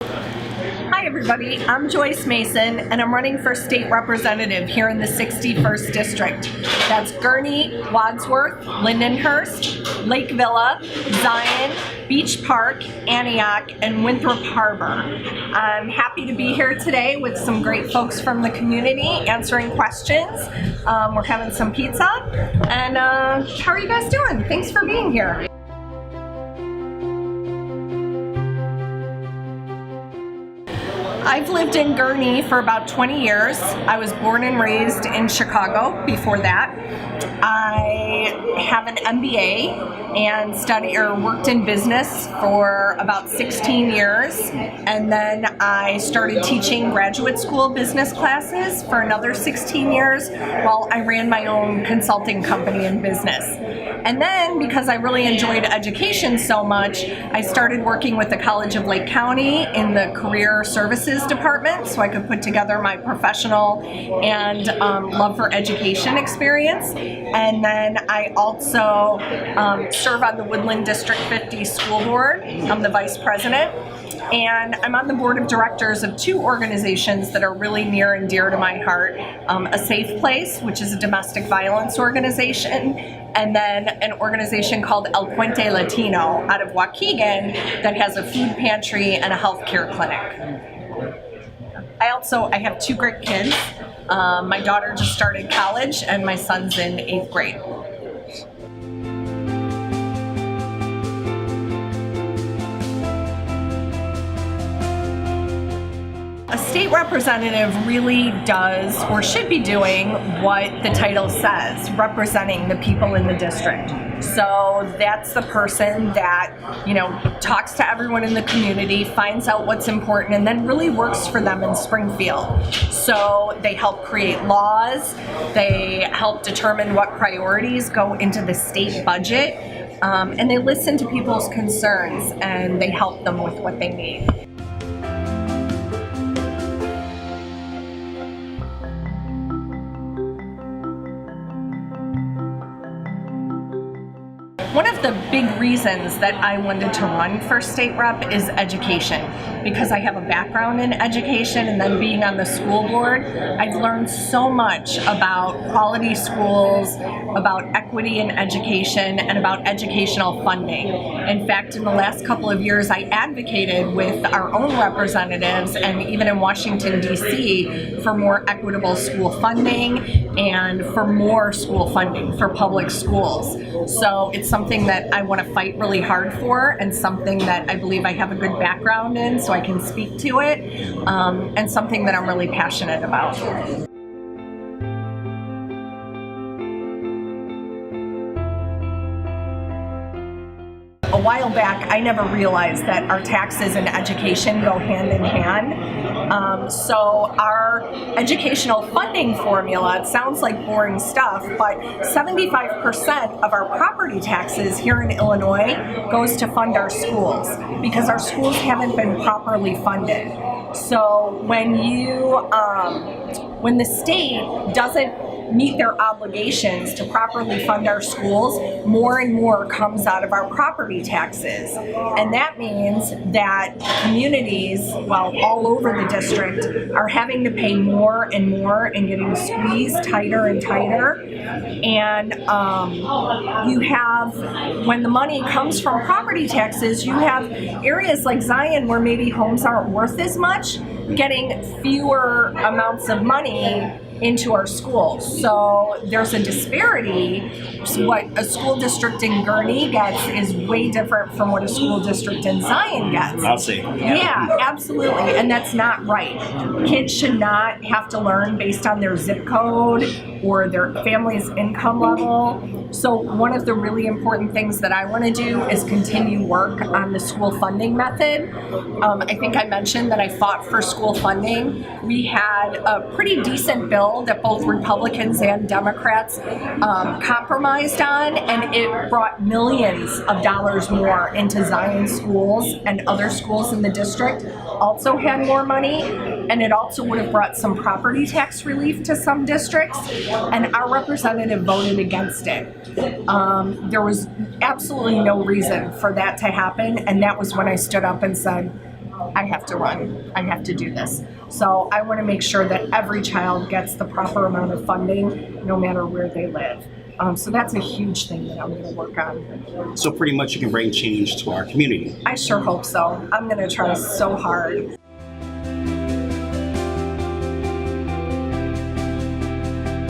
Hi everybody, I'm Joyce Mason and I'm running for state representative here in the 61st District. That's Gurnee, Wadsworth, Lindenhurst, Lake Villa, Zion, Beach Park, Antioch, and Winthrop Harbor. I'm happy to be here today with some great folks from the community answering questions. We're having some pizza, and how are you guys doing? Thanks for being here. I've lived in Gurnee for about 20 years. I was born and raised in Chicago before that. I have an MBA and worked in business for about 16 years. And then I started teaching graduate school business classes for another 16 years while I ran my own consulting company in business. And then, because I really enjoyed education so much, I started working with the College of Lake County in the Career Services Department so I could put together my professional and love for education experience. And then I also serve on the Woodland District 50 School Board. I'm the Vice President. And I'm on the board of directors of two organizations that are really near and dear to my heart. A Safe Place, which is a domestic violence organization, and then an organization called El Puente Latino out of Waukegan that has a food pantry and a healthcare clinic. I have two great kids. My daughter just started college and my son's in 8th grade. A state representative really does, or should be doing, what the title says, representing the people in the district. So that's the person that, talks to everyone in the community, finds out what's important, and then really works for them in Springfield. So they help create laws, they help determine what priorities go into the state budget, and they listen to people's concerns and they help them with what they need. One of the big reasons that I wanted to run for state rep is education, because I have a background in education, and then being on the school board, I've learned so much about quality schools, about equity in education, and about educational funding. In fact, in the last couple of years, I advocated with our own representatives and even in Washington, D.C. for more equitable school funding and for more school funding for public schools. So it's something that I want to fight really hard for, and something that I believe I have a good background in so I can speak to it, and something that I'm really passionate about. A while back, I never realized that our taxes and education go hand in hand. So our educational funding formula, it sounds like boring stuff, but 75% of our property taxes here in Illinois goes to fund our schools, because our schools haven't been properly funded. So when the state doesn't meet their obligations to properly fund our schools, more and more comes out of our property taxes. And that means that communities, all over the district, are having to pay more and more and getting squeezed tighter and tighter. And you have, when the money comes from property taxes, you have areas like Zion where maybe homes aren't worth as much, getting fewer amounts of money into our schools. So there's a disparity. What a school district in Gurnee gets is way different from what a school district in Zion gets. I'll see. Yeah, absolutely. And that's not right. Kids should not have to learn based on their zip code or their family's income level. So one of the really important things that I want to do is continue work on the school funding method. I think I mentioned that I fought for school funding. We had a pretty decent bill that both Republicans and Democrats compromised on, and it brought millions of dollars more into Zion schools, and other schools in the district also had more money, and it also would have brought some property tax relief to some districts, and our representative voted against it. There was absolutely no reason for that to happen, and that was when I stood up and said, I have to run. I have to do this. So I want to make sure that every child gets the proper amount of funding, no matter where they live. So that's a huge thing that I'm going to work on. So pretty much you can bring change to our community. I sure hope so. I'm going to try so hard.